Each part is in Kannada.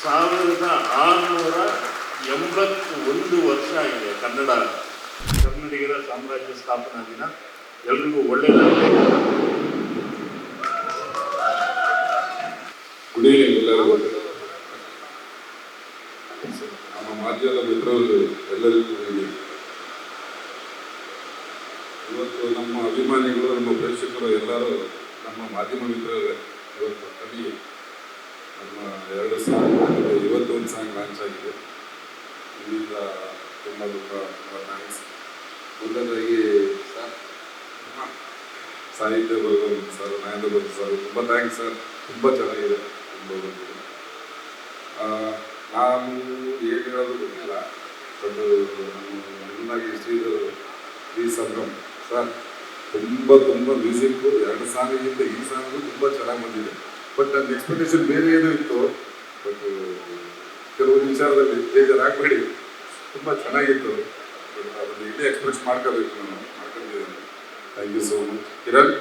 1681 ವರ್ಷ ಆಗಿದೆ ಕನ್ನಡಿಗರ ಸಾಮ್ರಾಜ್ಯ ಸ್ಥಾಪನಾ ದಿನ. ಎಲ್ರಿಗೂ ಒಳ್ಳೆಯದಾಗಲಿ. ಗುಡ್ ಈವ್ನಿಂಗ್ ಎಲ್ಲರಿಗೂ. ನಮ್ಮ ಮಾಧ್ಯಮದ ಮಿತ್ರರು ಎಲ್ಲರಿಗೂ ಇವತ್ತು ನಮ್ಮ ಅಭಿಮಾನಿಗಳು, ನಮ್ಮ ಪ್ರೇಕ್ಷಕರು ಎಲ್ಲರೂ ನಮ್ಮ ಮಾಧ್ಯಮ ಮಿತ್ರರೇ. ಇವತ್ತು ಕವಿ ನಮ್ಮ 2 ಸಾಂಗ್ ಇವತ್ತು ಒಂದು ಸಾಂಗ್ ಲಾಂಚ್ ಆಗಿದೆ. ಇದರಿಂದ ತುಂಬ ಥ್ಯಾಂಕ್ಸ್. ಮೊದಲನೇದಾಗಿ ಸಾಹಿತ್ಯ ಭಗವಾನ್ ಸರ್, ನಾಯಂದ್ರ ಭಟ್ ಸರ್, ತುಂಬ ಥ್ಯಾಂಕ್ಸ್ ಸರ್. ತುಂಬ ಚೆನ್ನಾಗಿದೆ, ತುಂಬ ಬಂದಿದೆ. ನಾನು ಏನು ಹೇಳೋದು ಗೊತ್ತಿಲ್ಲ, ಬಟ್ ನನ್ನಾಗಿ ಶ್ರೀಧರ್ ಈ ಸಂಭ್ರಮ್ ಸರ್ ತುಂಬ ಮ್ಯೂಸಿಕ್ಕು 2 ಸಾಂಗಿಗಿಂತ ಈ ಸಾಂಗು ತುಂಬ ಚೆನ್ನಾಗಿ ಬಂದಿದೆ. ಬಟ್ ನನ್ನ ಎಕ್ಸ್ಪೆಕ್ಟೇಷನ್ ಬೇರೆ ಏನೂ ಇತ್ತು. ಬಟ್ ಕೆಲವೊಂದು ವಿಚಾರದಲ್ಲಿ ಬೇಜಾರಾಗಬೇಡಿ, ತುಂಬ ಚೆನ್ನಾಗಿತ್ತು. ಬಟ್ ಅದನ್ನು ಇದೇ ಎಕ್ಸ್ಪ್ರೆಸ್ ಮಾಡ್ಕೋಬೇಕು, ನಾನು ಮಾಡ್ಕೊಂಡಿದ್ದೇನೆ. Thank you so much Kiran.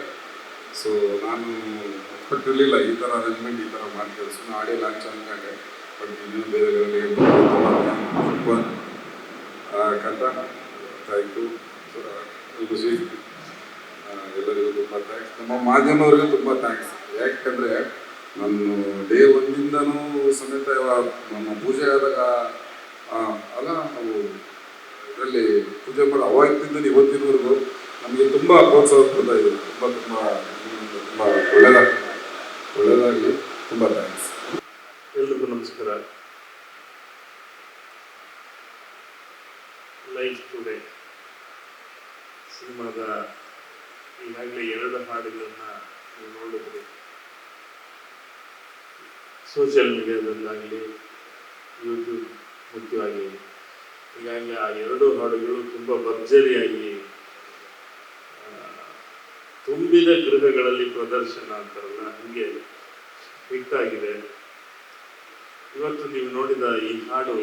So ನಾನು ಎಕ್ಸ್ಪೆಕ್ಟ್ ಇರಲಿಲ್ಲ ಈ ಥರ ಅರೇಂಜ್ಮೆಂಟ್, ಈ ಥರ ಮಾಡ್ತೀವಿ. ಸುಮ್ಮನೆ ಆಡಿಯೋ ಲಾಂಚ್ ಅಂದ್ಕೊಂಡೆ. ಬಟ್ ಇನ್ನೂ ಬೇರೆ ಕಂತ ಥ್ಯಾಂಕ್ ಯು ಖುಷಿ. ಎಲ್ಲರಿಗೂ ತುಂಬ ಥ್ಯಾಂಕ್ಸ್. ನಮ್ಮ ಮಾಧ್ಯಮವ್ರಿಗೂ ತುಂಬ ಥ್ಯಾಂಕ್ಸ್. ಯಾಕಂದರೆ ನಾನು ಡೇ 1 ಸಮೇತ ನಮ್ಮ ಪೂಜೆ ಆದಾಗ ಅಲ್ಲ, ನಾವು ಇದರಲ್ಲಿ ಪೂಜೆ ಮಾಡೋ ಅವಾಗಿಂದ ಇವತ್ತಿನವರೆಗೂ ನಮಗೆ ತುಂಬ ಪ್ರೋತ್ಸಾಹ ಕೊಡ್ತಾ ಇದೆ. ತುಂಬ ಒಳ್ಳೆಯದಾಗಲಿ. ತುಂಬ ಥ್ಯಾಂಕ್ಸ್. ಎಲ್ರಿಗೂ ನಮಸ್ಕಾರ. ಲೈಫ್ ಟುಡೇ ಸಿನಿಮಾದ ಈಗಾಗಲೇ 2 ಹಾಡುಗಳನ್ನು ನೀವು ನೋಡಿದ್ರಿ. ಸೋಷಿಯಲ್ ಮೀಡಿಯಾದಲ್ಲಾಗಲಿ, ಯೂಟ್ಯೂಬ್ ಮುಖ್ಯವಾಗಿ ಈಗಾಗಲೇ ಆ 2 ಹಾಡುಗಳು ತುಂಬ ಭರ್ಜರಿಯಾಗಿ ತುಂಬಿದ ಗೃಹಗಳಲ್ಲಿ ಪ್ರದರ್ಶನ ಅಂತಾರಲ್ಲ, ಹೀಗೆ ಹಿಟ್ಟಾಗಿದೆ. ಇವತ್ತು ನೀವು ನೋಡಿದ ಈ ಹಾಡು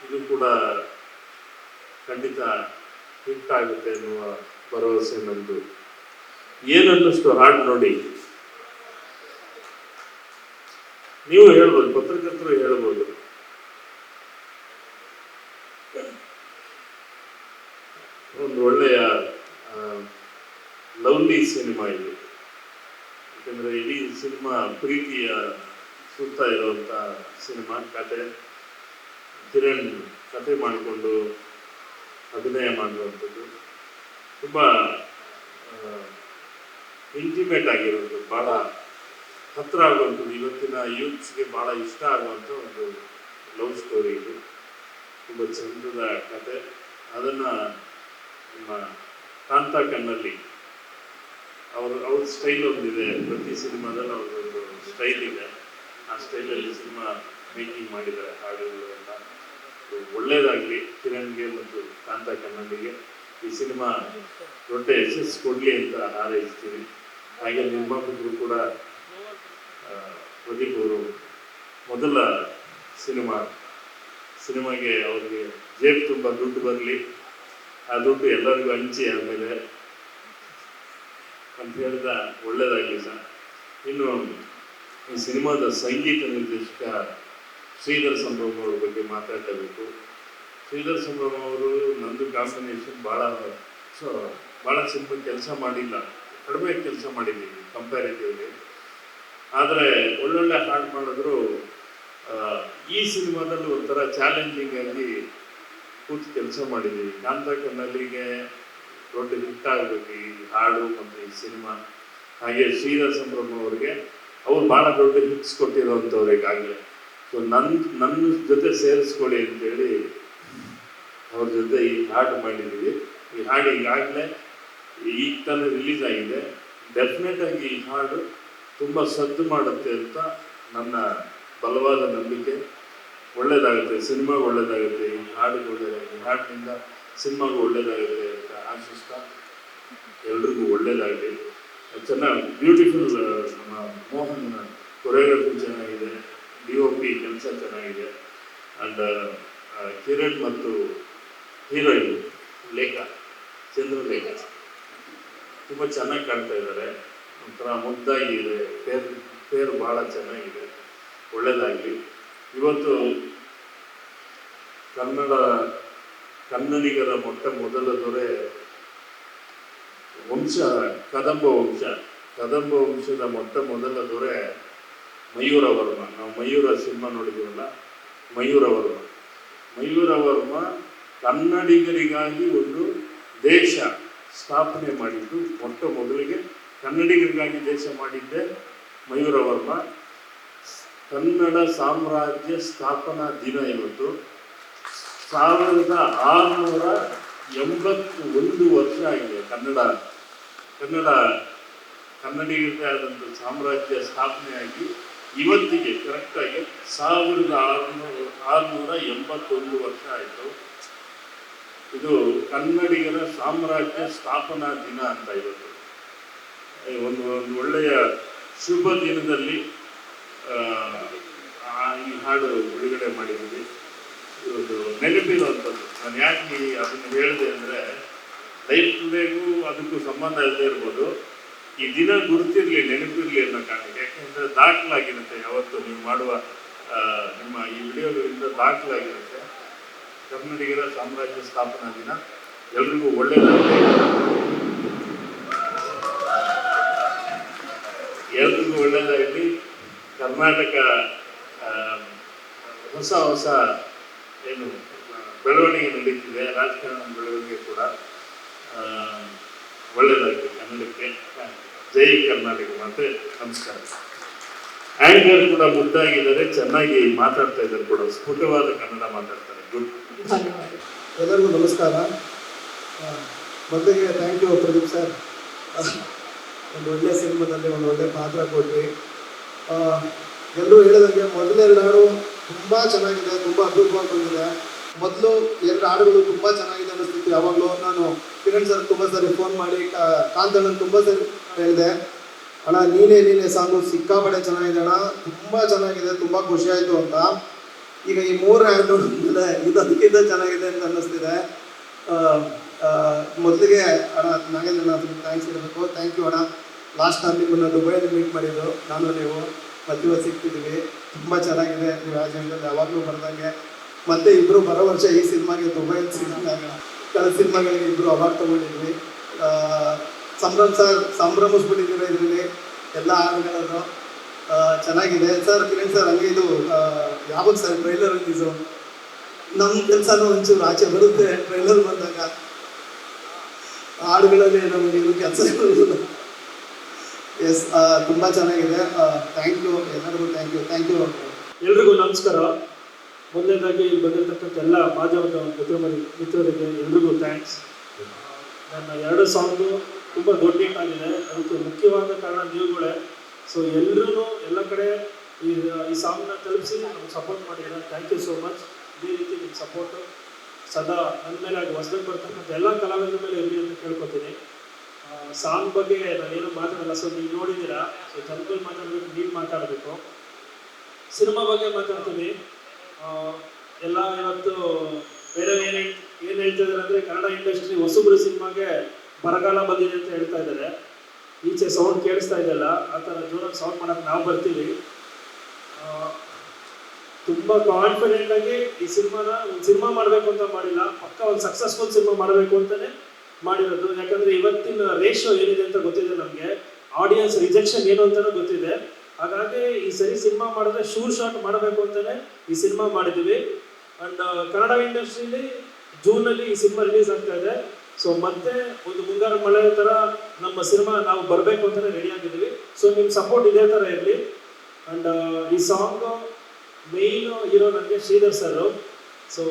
ಇದು ಕೂಡ ಖಂಡಿತ ಹಿಟ್ಟಾಗುತ್ತೆ ಎನ್ನುವ ಭರವಸೆ ನಂದು. ಏನನ್ನಷ್ಟು ಹಾಡು ನೋಡಿ ನೀವು ಹೇಳ್ಬೋದು, ಪತ್ರಕರ್ತರು ಹೇಳ್ಬೋದು, ಒಂದು ಒಳ್ಳೆಯ ಲವ್ಲಿ ಸಿನಿಮಾ ಇದು. ಯಾಕಂದರೆ ಇಡೀ ಸಿನಿಮಾ ಪ್ರೀತಿಯ ಸುತ್ತ ಇರುವಂಥ ಸಿನಿಮಾ. ಕಿರಣ್ ಕತೆ ಮಾಡಿಕೊಂಡು ಅಭಿನಯ ಮಾಡುವಂಥದ್ದು ತುಂಬ ಇಂಟಿಮೇಟ್ ಆಗಿರೋದು, ಭಾಳ ಹತ್ತಿರ ಆಗುವಂಥದ್ದು, ಇವತ್ತಿನ ಯೂತ್ಸ್ಗೆ ಭಾಳ ಇಷ್ಟ ಆಗುವಂಥ ಒಂದು ಲವ್ ಸ್ಟೋರಿ ಇದು. ತುಂಬ ಚಂದದ ಕತೆ. ಅದನ್ನು ನಮ್ಮ ಕಾಂತಾ ಕಣ್ಣಲ್ಲಿ ಅವ್ರ ಸ್ಟೈಲ್ ಒಂದಿದೆ. ಪ್ರತಿ ಸಿನಿಮಾದಲ್ಲಿ ಅವ್ರದ್ದೊಂದು ಸ್ಟೈಲ್ ಇದೆ. ಆ ಸ್ಟೈಲಲ್ಲಿ ಸಿನಿಮಾ ಮೇಕಿಂಗ್ ಮಾಡಿದ್ದಾರೆ ಹಾಡುಗಳೆಲ್ಲ. ಒಳ್ಳೆಯದಾಗಲಿ ಕಿರಣ್ಗೆ ಮತ್ತು ಕಾಂತಾ ಕನ್ನಡಿಗೆ. ಈ ಸಿನಿಮಾ ದೊಡ್ಡ ಯಶಸ್ಸು ಕೊಡಲಿ ಅಂತ ಹಾರೈಸ್ತೀನಿ. ಹಾಗೆ ನಿರ್ಮಾಪಕರು ಕೂಡ ಪ್ರದೀಪ್ ಅವರು ಮೊದಲ ಸಿನಿಮಾಗೆ ಅವ್ರಿಗೆ ಜೇಬ್ ತುಂಬ ದುಡ್ಡು ಬರಲಿ, ಆ ದುಡ್ಡು ಎಲ್ಲರಿಗೂ ಹಂಚಿ ಆದಮೇಲೆ ಅಂತ ಹೇಳಿದ ಒಳ್ಳೆಯದಾಗಲಿ ಸರ್. ಇನ್ನು ಈ ಸಿನಿಮಾದ ಸಂಗೀತ ನಿರ್ದೇಶಕ ಶ್ರೀಧರ್ ಸಂಭ್ರಮ್ ಅವ್ರ ಬಗ್ಗೆ ಮಾತಾಡಲೇಬೇಕು. ಶ್ರೀಧರ್ ಸಂಭ್ರಮ್ ಅವರು ನಂದು ಕಾಂಬಿನೇಷನ್ ಭಾಳ ಸಿನಿಮಾ ಕೆಲಸ ಮಾಡಿಲ್ಲ, ಕಡಿಮೆ ಕೆಲಸ ಮಾಡಿದ್ದೀವಿ ಕಂಪ್ಯಾರಿಟಿವ್ಲಿ. ಆದರೆ ಒಳ್ಳೊಳ್ಳೆ ಹಾಡು ಮಾಡಿದ್ರು. ಈ ಸಿನಿಮಾದಲ್ಲಿ ಒಂಥರ ಚಾಲೆಂಜಿಂಗ್ ಆಗಿ ಕೂತು ಕೆಲಸ ಮಾಡಿದ್ದೀವಿ. ಕಾಂತಾ ಕನ್ನಲ್ಲಿಗೆ ದೊಡ್ಡ ಹಿಟ್ ಆಗಬೇಕು ಈ ಹಾಡು ಮತ್ತು ಈ ಸಿನಿಮಾ. ಹಾಗೆ ಶ್ರೀಧರ್ ಸಂಭ್ರಮ್ ಅವರಿಗೆ ಅವ್ರು ಭಾಳ ದೊಡ್ಡ ಹಿಟ್ಸ್ ಕೊಟ್ಟಿರೋವಂಥವ್ರು ಈಗಾಗಲೇ. ಸೊ ನನ್ನ ಜೊತೆ ಸೇರಿಸ್ಕೊಳ್ಳಿ ಅಂತೇಳಿ ಅವ್ರ ಜೊತೆ ಈ ಹಾಡು ಮಾಡಿದ್ದೀವಿ. ಈ ಹಾಡು ಈಗಾಗಲೇ ಈಗ ತಾನೇ ರಿಲೀಸ್ ಆಗಿದೆ. ಡೆಫಿನೆಟಾಗಿ ಈ ಹಾಡು ತುಂಬ ಸದ್ದು ಮಾಡುತ್ತೆ ಅಂತ ನನ್ನ ಬಲವಾದ ನಂಬಿಕೆ. ಒಳ್ಳೆಯದಾಗುತ್ತೆ, ಸಿನಿಮಾಗೆ ಒಳ್ಳೆಯದಾಗುತ್ತೆ, ಈ ಹಾಡಿಗೆ ಒಳ್ಳೆಯದಾಗುತ್ತೆ, ಈ ಹಾಡಿನಿಂದ ಸಿನಿಮಾಗೂ ಒಳ್ಳೆಯದಾಗುತ್ತೆ ಅಂತ ಆಶಿಸ್ತಾ ಎಲ್ರಿಗೂ ಒಳ್ಳೆಯದಾಗಲಿ. ಚೆನ್ನಾಗಿ ಬ್ಯೂಟಿಫುಲ್. ನಮ್ಮ ಮೋಹನ್ ಕೊರಿಯೋಗ್ರಫಿ ಚೆನ್ನಾಗಿದೆ, DOP ಕೆಲಸ ಚೆನ್ನಾಗಿದೆ. ಆ್ಯಂಡ್ ಕಿರಣ್ ಮತ್ತು ಹೀರೋಯಿನ್ ಚಂದ್ರಲೇಖ ತುಂಬ ಚೆನ್ನಾಗಿ ಕಾಣ್ತಾ ಇದ್ದಾರೆ. ಒಂಥರ ಮುದ್ದಾಗಿ ಇದೆ. ಪೇರು ಭಾಳ ಚೆನ್ನಾಗಿದೆ. ಒಳ್ಳೆಯದಾಗಲಿ. ಇವತ್ತು ಕನ್ನಡಿಗರ ಮೊಟ್ಟ ಮೊದಲ ದೊರೆ ಕದಂಬ ವಂಶದ ಮೊಟ್ಟ ಮೊದಲ ದೊರೆ ಮಯೂರ ವರ್ಮ. ನಾವು ಮಯೂರ ಸಿನಿಮಾ ನೋಡಿದ್ದೀವಲ್ಲ, ಮಯೂರ ವರ್ಮ ಕನ್ನಡಿಗರಿಗಾಗಿ ಒಂದು ದೇಶ ಸ್ಥಾಪನೆ ಮಾಡಿದ್ದು, ಮೊಟ್ಟ ಮೊದಲಿಗೆ ಕನ್ನಡಿಗರಿಗಾಗಿ ದೇಶ ಮಾಡಿದ್ದೆ ಮಯೂರ ವರ್ಮ. ಕನ್ನಡ ಸಾಮ್ರಾಜ್ಯ ಸ್ಥಾಪನಾ ದಿನ ಇವತ್ತು. 1681 ವರ್ಷ ಆಗಿದೆ ಕನ್ನಡಿಗರದೇ ಆದಂಥ ಸಾಮ್ರಾಜ್ಯ ಸ್ಥಾಪನೆಯಾಗಿ ಇವತ್ತಿಗೆ ಕರೆಕ್ಟಾಗಿ 1681 ವರ್ಷ ಆಯಿತು. ಇದು ಕನ್ನಡಿಗರ ಸಾಮ್ರಾಜ್ಯ ಸ್ಥಾಪನಾ ದಿನ ಅಂತ ಇವತ್ತು. ಒಂದು ಒಳ್ಳೆಯ ಶುಭ ದಿನದಲ್ಲಿ ಈ ಹಾಡು ಬಿಡುಗಡೆ ಮಾಡಿದ್ದೀವಿ. ಇದು ನೆನಪಿರುವಂಥದ್ದು. ನಾನು ಯಾಕೆ ಅದನ್ನು ಹೇಳಿದೆ ಅಂದರೆ, ಲೈಫ್ಗೂ ಅದಕ್ಕೂ ಸಂಬಂಧ ಇಲ್ಲದೆ ಇರ್ಬೋದು, ಈ ದಿನ ಗುರುತಿರಲಿ, ನೆನಪಿರಲಿ ಅನ್ನೋ ಕಾರಣಕ್ಕೆ. ಯಾಕೆಂದರೆ ದಾಖಲಾಗಿರುತ್ತೆ, ಯಾವತ್ತು ನೀವು ಮಾಡುವ ನಿಮ್ಮ ಈ ವಿಡಿಯೋಗಳಿಂದ ದಾಖಲಾಗಿರುತ್ತೆ. ಕನ್ನಡಿಗರ ಸಾಮ್ರಾಜ್ಯ ಸ್ಥಾಪನಾ ದಿನ. ಎಲ್ರಿಗೂ ಒಳ್ಳೆಯದಾಗಲಿ, ಕರ್ನಾಟಕ ಹೊಸ ಏನು ಬೆಳವಣಿಗೆ ನಡೀತಿದೆ, ರಾಜಕಾರಣ ಬೆಳವಣಿಗೆ ಕೂಡ ಒಳ್ಳೆಯದಾಗಲಿ ಕನ್ನಡಕ್ಕೆ. ಜೈ ಕರ್ನಾಟಕ ಮಾತೆ. ನಮಸ್ಕಾರ. ಆಂಕರ್ ಕೂಡ ಮುದ್ದಾಗಿದ್ದಾರೆ, ಚೆನ್ನಾಗಿ ಮಾತಾಡ್ತಾ ಇದ್ದಾರೆ ಕೂಡ, ಸ್ಫುಟವಾದ ಕನ್ನಡ ಮಾತಾಡ್ತಾರೆ. ಗುಡ್. ಎಲ್ಲರಿಗೂ ನಮಸ್ಕಾರ. ಮೊದಲಿಗೆ ಥ್ಯಾಂಕ್ ಯು ಪ್ರದೀಪ್ ಸರ್. ಒಂದು ಒಳ್ಳೆ ಸಿನಿಮಾದಲ್ಲಿ ಒಂದು ಒಳ್ಳೆ ಪಾತ್ರ ಕೊಟ್ರಿ. ಎಲ್ಲರೂ ಹೇಳಿದಂಗೆ ಮೊದಲೆರಡು ಹಾಡು ತುಂಬ ಚೆನ್ನಾಗಿದೆ, ತುಂಬ ಅದ್ಭುತವಾಗಿ ಬಂದಿದೆ. ಮೊದಲು 2 ಹಾಡುಗಳು ತುಂಬ ಚೆನ್ನಾಗಿದೆ ಅನ್ನಿಸ್ತಿತ್ತು. ಯಾವಾಗಲೂ ನಾನು ಕಿರಣ್ ಸರ್ ತುಂಬ ಸರಿ ಫೋನ್ ಮಾಡಿ, ಕಾಂತಣ್ಣನ ತುಂಬ ಸರಿ ಹೇಳಿದೆ, ಅಣ್ಣ ನೀನೇ ಸಾಂಗು ಸಿಕ್ಕಾಪಟ್ಟೆ ಚೆನ್ನಾಗಿದೆ ಅಣ್ಣ, ತುಂಬ ಚೆನ್ನಾಗಿದೆ, ತುಂಬ ಖುಷಿ ಆಯಿತು ಅಂತ. ಈಗ ಈ 3 ಹಾಡು ನೋಡಿದ್ಮೇಲೆ ಇದು ಅದಕ್ಕಿಂತ ಚೆನ್ನಾಗಿದೆ ಅಂತ ಅನ್ನಿಸ್ತಿದೆ. ಮೊದಲಿಗೆ ಅಣ್ಣ ನಾಗೇಂದ್ರ ಅದಕ್ಕೆ ಥ್ಯಾಂಕ್ಸ್ ಹೇಳಬೇಕು. ಥ್ಯಾಂಕ್ ಯು ಅಣ್ಣ. ಲಾಸ್ಟ್ ನಾನು ನಿಮ್ಮನ್ನು ದುಬೈಯಲ್ಲಿ ಮೀಟ್ ಮಾಡಿದ್ದು, ನಾನು ನೀವು ಇವತ್ತು ಸಿಗ್ತಿದ್ದೀವಿ. ತುಂಬ ಚೆನ್ನಾಗಿದೆ ನೀವು ರಾಜ್ಯದಲ್ಲಿ ಯಾವಾಗಲೂ ಬರ್ದಂಗೆ. ಮತ್ತು ಇಬ್ಬರು ಬರೋ ವರ್ಷ ಈ ಸಿನಿಮಾಗೆ ದುಬೈಯಲ್ಲಿ ಸಿನಿಮಾಗ ಕಳೆದ ಸಿನಿಮಾಗಳಿಗೆ ಇಬ್ಬರು ಅವಾರ್ಡ್ ತೊಗೊಂಡಿದ್ವಿ. ಸಂಭ್ರಮಿಸ್ಬಿಟ್ಟಿದ್ದೀವಿ ಇದರಲ್ಲಿ ಎಲ್ಲ ಹಾಡುಗಳನ್ನು. ಚೆನ್ನಾಗಿದೆ ಸರ್. ಕಿರಣ್ ಸರ್, ಹಂಗೆ ಇದು ಯಾವಾಗ ಸರ್ ಟ್ರೈಲರ್ ರಿಲೀಸು? ನಮ್ಮ ಕೆಲಸನೂ ಒಂಚೂರು ಆಚೆ ಬರುತ್ತೆ ಟ್ರೈಲರ್ ಬಂದಾಗ. ಹಾಡುಗಳಲ್ಲಿ ನಮಗೆ ಇದು ಕೆಲಸಗಳು. ಎಸ್, ತುಂಬ ಚೆನ್ನಾಗಿದೆ. ಥ್ಯಾಂಕ್ ಯು ಎಲ್ಲರಿಗೂ. Thank you. ಎಲ್ರಿಗೂ ನಮಸ್ಕಾರ. ಮೊದಲನೇದಾಗಿ ಇಲ್ಲಿ ಬಂದಿರತಕ್ಕಂಥ ಎಲ್ಲ ಮಾಧ್ಯಮದ ಮಿತ್ರರಿಗೆ ಎಲ್ರಿಗೂ ಥ್ಯಾಂಕ್ಸ್. ನನ್ನ 2 ಸಾಂಗು ತುಂಬ ದೊಡ್ಡ ಹಿಟ್ ಆಗಿದೆ. ಅದಕ್ಕೆ ಮುಖ್ಯವಾದ ಕಾರಣ ನೀವುಗಳೇ. ಸೊ ಎಲ್ಲರೂ ಎಲ್ಲ ಕಡೆ ಈ ಸಾಂಗ್ನ ತಲುಪಿಸಿ ನಮ್ಗೆ ಸಪೋರ್ಟ್ ಮಾಡಿದ್ದಾರೆ. Thank you so much. ಇದೇ ರೀತಿ ನಿಮ್ಮ ಸಪೋರ್ಟು ಸದಾ ನನ್ನ ಮೇಲೆ ಆಗಿ ಹೊಸದಾಗಿ ಬರ್ತಕ್ಕಂಥ ಎಲ್ಲ ಕಲಾವಿದರ ಮೇಲೆ ಇರಲಿ ಅಂತ ಕೇಳ್ಕೊತೀನಿ. ಸಾಂಗ್ ಬಗ್ಗೆ ನಾನೇನು ಮಾತಾಡಲ್ಲ. ಸೊ ನೀವು ನೋಡಿದ್ದೀರಾ. ಸೊ ಜನಗಳು ಮಾತಾಡಬೇಕು, ನೀವು ಮಾತಾಡಬೇಕು. ಸಿನಿಮಾ ಬಗ್ಗೆ ಮಾತಾಡ್ತೀನಿ. ಎಲ್ಲ ಇವತ್ತು ಬೇರೆ ಏನು ಹೇಳ್ತಿದ್ದಾರೆ ಅಂದರೆ, ಕನ್ನಡ ಇಂಡಸ್ಟ್ರಿ ಹೊಸಬ್ರು ಸಿನಿಮಾಗೆ ಬರಗಾಲ ಬಂದಿದೆ ಅಂತ ಹೇಳ್ತಾ ಇದ್ದಾರೆ. ಈಚೆ ಸೌಂಡ್ ಕೇಳಿಸ್ತಾ ಇದೆಯಲ್ಲ, ಆ ಥರ ಜೋರಾಗಿ ಸೌಂಡ್ ಮಾಡೋಕ್ಕೆ ನಾವು ಬರ್ತೀವಿ. ತುಂಬ ಕಾನ್ಫಿಡೆಂಟಾಗಿ ಈ ಒಂದು ಸಿನಿಮಾ ಮಾಡಬೇಕು ಅಂತ ಮಾಡಿಲ್ಲ, ಪಕ್ಕ ಒಂದು ಸಕ್ಸಸ್ಫುಲ್ ಸಿನಿಮಾ ಮಾಡಬೇಕು ಅಂತಲೇ ಮಾಡಿರೋದು. ಯಾಕಂದರೆ ಇವತ್ತಿನ ರೇಷೋ ಏನಿದೆ ಅಂತ ಗೊತ್ತಿದೆ ನಮಗೆ, ಆಡಿಯನ್ಸ್ ರಿಜೆಕ್ಷನ್ ಏನು ಅಂತಲೂ ಗೊತ್ತಿದೆ. ಹಾಗಾಗಿ ಈ ಸರಿ ಸಿನಿಮಾ ಮಾಡಿದ್ರೆ ಶೂರ್ ಶಾಟ್ ಮಾಡಬೇಕು ಅಂತಲೇ ಈ ಸಿನಿಮಾ ಮಾಡಿದ್ದೀವಿ. ಆ್ಯಂಡ್ ಕನ್ನಡ ಇಂಡಸ್ಟ್ರಿಯಲ್ಲಿ ಜೂನಲ್ಲಿ ಈ ಸಿನಿಮಾ ರಿಲೀಸ್ ಆಗ್ತಾ ಇದೆ. ಸೊ ಮತ್ತೆ ಒಂದು ಮುಂಗಾರು ಮಳೆ ಥರ ನಮ್ಮ ಸಿನಿಮಾ ನಾವು ಬರಬೇಕು ಅಂತಲೇ ರೆಡಿ ಆಗಿದ್ದೀವಿ. ಸೊ ನಿಮ್ಮ ಸಪೋರ್ಟ್ ಇದೇ ಥರ ಇರಲಿ. ಆ್ಯಂಡ್ ಈ ಸಾಂಗು ಮೇಯ್ನ್ ಹೀರೋ ನನಗೆ ಶ್ರೀಧರ್ ಸರ್. ಸೊ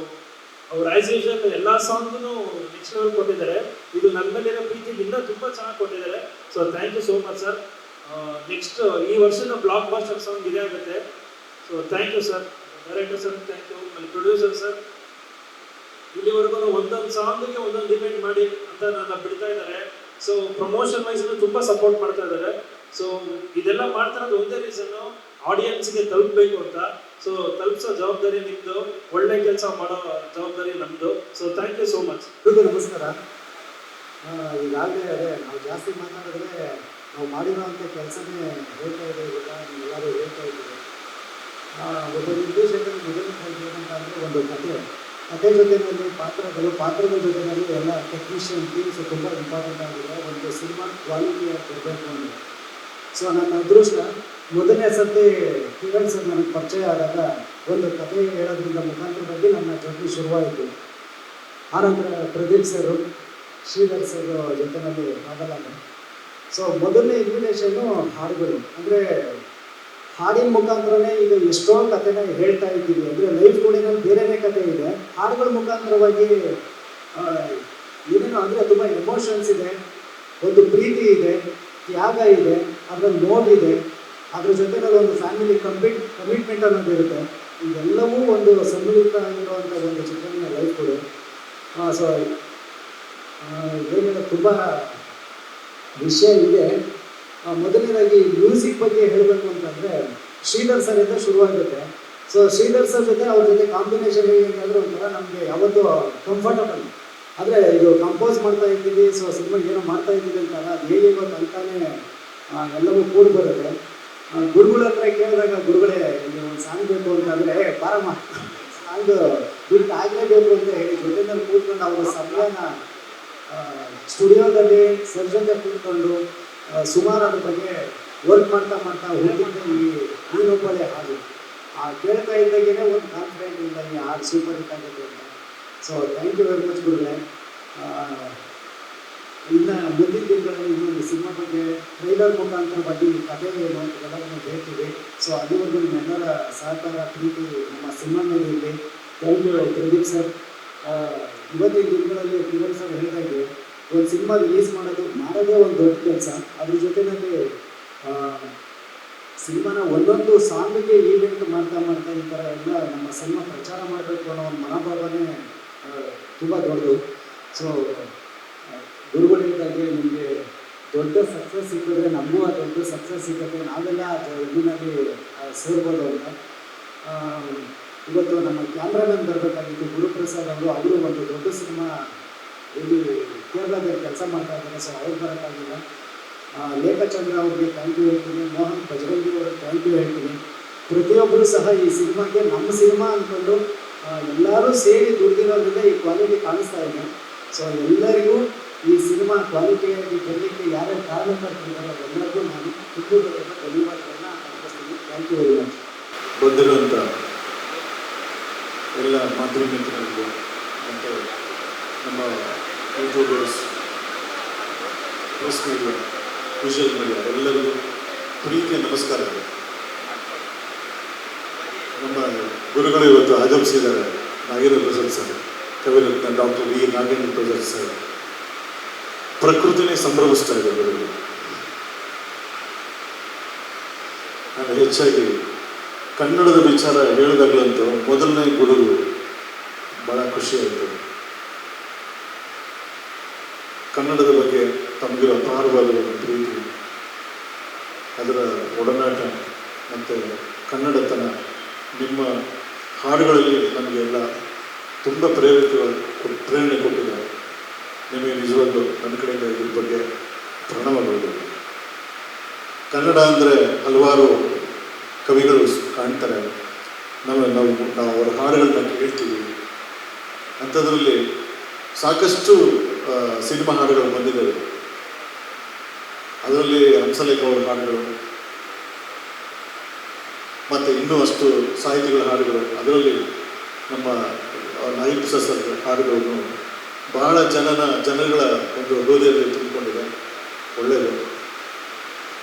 ಅವ್ರು ಆ್ಯಸ್ ಯೂಶುವಲ್ ಎಲ್ಲ ಸಾಂಗ್ಗೂ ನೆಕ್ಸ್ಟ್ ಲೆವೆಲ್ ಕೊಟ್ಟಿದ್ದಾರೆ. ಇದು ನನ್ನ ಮೇಲಿರೋ ಪ್ರೀತಿಗೆ ಇನ್ನೂ ತುಂಬ ಚೆನ್ನಾಗಿ ಕೊಟ್ಟಿದ್ದಾರೆ. So thank you so much sir. Next ಈ ವರ್ಷದ ಬ್ಲಾಕ್ ಬಾಸ್ಟರ್ ಸಾಂಗ್ ಇದೇ ಆಗುತ್ತೆ. So thank you sir. Director sir thank you. ಆಮೇಲೆ ಪ್ರೊಡ್ಯೂಸರ್ ಸರ್, ಇಲ್ಲಿವರೆಗೂ ಒಂದೊಂದು ಸಾಂಗಿಗೆ ಒಂದೊಂದು ಡಿಪೆಂಡ್ ಮಾಡಿ ಅಂತ ನನ್ನ ಬಿಡ್ತಾ ಇದ್ದಾರೆ. ಸೊ ಪ್ರಮೋಷನ್ ವೈಸನ್ನು ತುಂಬ ಸಪೋರ್ಟ್ ಮಾಡ್ತಾ ಇದ್ದಾರೆ. ಸೊ ಇದೆಲ್ಲ ಮಾಡ್ತಾರೋದು ಒಂದೇ ರೀಸನ್ನು, ಆಡಿಯನ್ಸ್ಗೆ ತಲುಪಬೇಕು ಅಂತ. ಸೊ ತಲುಪಿಸೋ ಜವಾಬ್ದಾರಿ ನಿಮ್ಮದು, ಒಳ್ಳೆ ಕೆಲಸ ಮಾಡೋ ಜವಾಬ್ದಾರಿ ನಮ್ಮದು. So thank you so much. ಎಲ್ರಿಗೂ ನಮಸ್ಕಾರ. ಈಗಾಗಲೇ ನಾವು ಜಾಸ್ತಿ ಮಾತಾಡಿದ್ರೆ ನಾವು ಮಾಡಿರೋಂಥ ಕೆಲಸನೇ ಹೇಳ್ತಾ ಇದೆ, ಎಲ್ಲರೂ ಹೇಳ್ತಾ ಇದ್ದೀವಿ. ಒಬ್ಬ ನಿರ್ದೇಶಕರ ಮೊದಲನೇದಾಗಿ ಏನಂತ ಅಂದರೆ ಒಂದು ಕತೆ ಜೊತೆಯಲ್ಲಿ ಪಾತ್ರದ ಜೊತೆಯಲ್ಲಿ ಎಲ್ಲ ಟೆಕ್ನಿಷಿಯನ್ ಟೀಮ್ಸ್ ತುಂಬ ಇಂಪಾರ್ಟೆಂಟ್ ಆಗಿದೆ ಒಂದು ಸಿನಿಮಾ ಕ್ವಾಲಿಟಿಯಾಗಿ ಬರಬೇಕು ಅಂದರೆ. ಸೊ ನನ್ನ ಅದೃಷ್ಟ ಮೊದಲನೇ ಸರ್ತಿ ಕಿರಣ್ ಸರ್ ನನಗೆ ಪರಿಚಯ ಆದಾಗ ಒಂದು ಕತೆ ಹೇಳೋದ್ರಿಂದ ಮುಖಾಂತರವಾಗಿ ನನ್ನ ಜರ್ನಿ ಶುರುವಾಯಿತು. ಆನಂತರ ಪ್ರದೀಪ್ ಸರು, ಶ್ರೀಧರ್ ಸರ್ ಜೊತೆಯಲ್ಲಿ ಆಗಲ್ಲ. ಸೊ ಮೊದಲನೇ ಇನ್ವಿಟೇಷನ್ನು ಹಾಡುಗಳು, ಅಂದರೆ ಹಾಡಿನ ಮುಖಾಂತರನೇ ಈಗ ಎಷ್ಟೋ ಕಥೆನ ಹೇಳ್ತಾ ಇದ್ದೀವಿ. ಅಂದರೆ ಲೈಫ್ ಸ್ಟೋರಿನಲ್ಲಿ ಬೇರೆಯೇ ಕಥೆ ಇದೆ, ಹಾಡುಗಳ ಮುಖಾಂತರವಾಗಿ ಏನೇನೋ ಅಂದರೆ ತುಂಬ ಎಮೋಷನ್ಸ್ ಇದೆ, ಒಂದು ಪ್ರೀತಿ ಇದೆ, ತ್ಯಾಗ ಇದೆ, ಅದರಲ್ಲಿ ನೋವಿದೆ, ಅದ್ರ ಜೊತೆನಲ್ಲಿ ಒಂದು ಫ್ಯಾಮಿಲಿ ಕಮಿಟ್ಮೆಂಟ್ ಅನ್ನೋದು ಇರುತ್ತೆ. ಇದೆಲ್ಲವೂ ಒಂದು ಸಮ್ಮಿಳಿತ ಆಗಿರುವಂಥ ಒಂದು ಚಿತ್ರಣ ಲೈಫ್ ಕೊಡು. ಸೊ ಏನಿದೆ ತುಂಬ ವಿಷಯ ಇದೆ. ಮೊದಲನೇದಾಗಿ ಮ್ಯೂಸಿಕ್ ಬಗ್ಗೆ ಹೇಳಬೇಕು ಅಂತಂದರೆ ಶ್ರೀಧರ್ ಸರ್ ಇಂದ ಶುರುವಾಗುತ್ತೆ. ಸೊ ಶ್ರೀಧರ್ ಸರ್ ಜೊತೆ ಅವ್ರ ಜೊತೆ ಕಾಂಬಿನೇಷನ್ ಹೇಗೆ ಒಂಥರ ನಮಗೆ ಯಾವತ್ತೂ ಕಂಫರ್ಟಬಲ್. ಆದರೆ ಇದು ಕಂಪೋಸ್ ಮಾಡ್ತಾ ಇದ್ದೀವಿ, ಸೊ ಸಿನಿಮಾ ಏನೋ ಮಾಡ್ತಾ ಇದ್ದೀವಿ ಅಂತಲ್ಲ, ಅದು ಹೇಗೆ ಗೊತ್ತು ಅಂತಾನೆ ಎಲ್ಲವೂ ಕೂಡಿ ಬರುತ್ತೆ. ಗುರುಗಳ ಹತ್ರ ಕೇಳಿದಾಗ ಗುರುಗಳೇ ನೀವು ಒಂದು ಸಾಂಗ್ ಬೇಕು ಅಂತಂದರೆ ಬಾರಮ್ಮ ಸಾಂಗ್ ಬಿಟ್ಟು ಆಗಲೇಬೇಕು ಅಂತ ಹೇಳಿ ಜೊತೆಯಲ್ಲಿ ಕೂತ್ಕೊಂಡು ಅವರ ಸಮಯನ ಸ್ಟುಡಿಯೋದಲ್ಲಿ ಸರ್ ಜೊತೆ ಕೂತ್ಕೊಂಡು ಸುಮಾರು ಅದ್ರ ಬಗ್ಗೆ ವರ್ಕ್ ಮಾಡ್ತಾ ಹುಡುಗಿದ್ದೆ ಈ ಒಬ್ಬಳೇ ಹಾಡು ಕೇಳ್ತಾ ಇದ್ದಾಗೇ ಒಂದು ಕಾನ್ಫಿಡೆಂಟ್ ಇಲ್ಲ ಈ ಹಾಡು ಸೂಪರ್ ಹಿಟ್ ಆಗುತ್ತೆ ಅಂತ. So thank you very much ಗುರುಗಳೇ. ಇನ್ನು ಮುಂದಿನ ದಿನಗಳಲ್ಲಿ ಇನ್ನೊಂದು ಸಿನಿಮಾ ಬಗ್ಗೆ ಟ್ರೈಲರ್ ಮುಖಾಂತರವಾಗಿ ಕಥೆ ಏನು ಎಲ್ಲವನ್ನು ಹೇಳ್ತೀವಿ. ಸೊ ಅದುವರೆಗೂ ನಿಮ್ಮೆಲ್ಲರ ಸಹಕಾರ ಪ್ರೀತಿ ನಮ್ಮ ಸಿನಿಮಾ ಮೇಲೆ ಇರಲಿ. Thank you Pradeep sir. ಇವತ್ತಿನ ದಿನಗಳಲ್ಲಿ ಕಿರಣ್ ಸರ್ ಹೇಳಿದಾಗೆ ಒಂದು ಸಿನಿಮಾ ರಿಲೀಸ್ ಮಾಡೋದೇ ಒಂದು ದೊಡ್ಡ ಕೆಲಸ. ಅದ್ರ ಜೊತೆಯಲ್ಲಿ ಸಿನಿಮಾನ ಒಂದೊಂದು ಸಾಂಗಿಗೆ ಈವೆಂಟ್ ಮಾಡ್ತಾ ಈ ಥರ ಎಲ್ಲ ನಮ್ಮ ಸಿನಿಮಾ ಪ್ರಚಾರ ಮಾಡಬೇಕು ಅನ್ನೋ ಒಂದು ಮನೋಭಾವನೆ ತುಂಬ ದೊಡ್ಡದು. ಸೊ ಗುರುಗಳಿಂದಾಗಿ ನಿಮಗೆ ದೊಡ್ಡ ಸಕ್ಸಸ್ ಸಿಕ್ಕಿದ್ರೆ ನಮಗೂ ಆ ದೊಡ್ಡ ಸಕ್ಸಸ್ ಸಿಗುತ್ತೆ, ನಾವೆಲ್ಲ ಇದರಲ್ಲಿ ಸೇರ್ಬೋದು ಅಂತ. ಇವತ್ತು ನಮ್ಮ ಕ್ಯಾಮ್ರಾಮನ್ ಬರಬೇಕಾಗಿತ್ತು ಗುರುಪ್ರಸಾದ್ ಅವರು ಒಂದು ದೊಡ್ಡ ಸಿನಿಮಾ ಇಲ್ಲಿ ಕೇರಳದಲ್ಲಿ ಕೆಲಸ ಮಾಡ್ತಾ ಇದ್ದಾರೆ. ಸೊ ಅವ್ರು ಬರೋಕ್ಕಾಗಿಲ್ಲ. ಲೇಖಚಂದ್ರ ಅವ್ರಿಗೆ ಥ್ಯಾಂಕ್ ಯು ಹೇಳ್ತೀನಿ, ಮೋಹನ್ ಬಜರಂಗಿ ಅವ್ರಿಗೆ ಥ್ಯಾಂಕ್ ಯು ಹೇಳ್ತೀನಿ. ಪ್ರತಿಯೊಬ್ಬರು ಸಹ ಈ ಸಿನಿಮಾಗೆ ನಮ್ಮ ಸಿನಿಮಾ ಅಂದ್ಕೊಂಡು ಎಲ್ಲರೂ ಸೇರಿ ದುಡ್ದಿರೋದ್ರಿಂದ ಈ ಕ್ವಾಲಿಟಿ ಕಾಣಿಸ್ತಾ ಇದೆ. ಸೊ ಎಲ್ಲರಿಗೂ ಈ ಸಿನಿಮಾ ಕ್ವಾಲಿಟಿಯಾಗಿ ಬರಲಿಕ್ಕೆ ಯಾರ್ಯಾರು ಕಾರಣಕರ್ತರಿದ್ದಾರೆ ಎಲ್ಲರಿಗೂ ನಾನು ತುಂಬುವುದರಿಂದ ಧನ್ಯವಾದಗಳನ್ನ ಅರ್ಪಿಸ್ತೀನಿ. Thank you very much. ಬಂದಿರುವಂಥ ಎಲ್ಲ ಮಾಧ್ಯಮ ಮಿತ್ರರಿಗೂ ಮತ್ತು ನಮ್ಮ YouTubers, press media, visual media ಎಲ್ಲರಿಗೂ ಪ್ರೀತಿಯ ನಮಸ್ಕಾರಗಳು. ನಮ್ಮ ಗುರುಗಳು ಇವತ್ತು ಆಗಮಿಸಿದ್ದಾರೆ. ನಾಗೇಂದ್ರ ಪ್ರಸಾದ್ ಸರ್, ಕವಿರತ್ನ doctor V Nagendra Prasad sir. ಪ್ರಕೃತಿನೇ ಸಂಭ್ರಮಿಸ್ತಾ ಇದೆ ಗುರುಗಳು. ನಾನು ಹೆಚ್ಚಾಗಿ ಕನ್ನಡದ ವಿಚಾರ ಹೇಳಿದಾಗಲಂತೂ ಮೊದಲನೇ ಗುರುಗಳು ಭಾಳ ಖುಷಿಯಾಯಿತು. ಕನ್ನಡದ ಬಗ್ಗೆ ತಮಗಿರೋ ಅಪಾರವಾದ ಪ್ರೀತಿ, ಅದರ ಒಡನಾಟ ಮತ್ತು ಕನ್ನಡತನ ನಿಮ್ಮ ಹಾಡುಗಳಲ್ಲಿ ನಮಗೆಲ್ಲ ತುಂಬ ಪ್ರೇರಣೆ ಕೊಟ್ಟಿದ್ದಾರೆ. ನಿಮಗೆ ನಿಜವಾಗ್ಲೂ ನನ್ನ ಕಡೆಯಿಂದ ಇದ್ರ ಬಗ್ಗೆ ಪ್ರಣಾಮಗಳು. ಕನ್ನಡ ಅಂದರೆ ಹಲವಾರು ಕವಿಗಳು ಕಾಣ್ತಾರೆ, ನಾವು ಅವರ ಹಾಡುಗಳನ್ನ ಕೇಳ್ತೀವಿ. ಅಂಥದ್ರಲ್ಲಿ ಸಾಕಷ್ಟು ಸಿನಿಮಾ ಹಾಡುಗಳು ಬಂದಿದ್ದಾವೆ. ಅದರಲ್ಲಿ ಹಂಸಲೇಖ ಅವರ ಹಾಡುಗಳು ಮತ್ತು ಇನ್ನೂ ಅಷ್ಟು ಸಾಹಿತಿಗಳ ಹಾಡುಗಳು, ಅದರಲ್ಲಿ ನಮ್ಮ ನಾಗೇಂದ್ರ ಪ್ರಸಾದ್ ಹಾಡುಗಳನ್ನು ಬಹಳ ಜನಗಳ ಒಂದು ಹೃದಯದಲ್ಲಿ ತುಂಬಿಕೊಂಡಿದೆ. ಒಳ್ಳೆಯದು.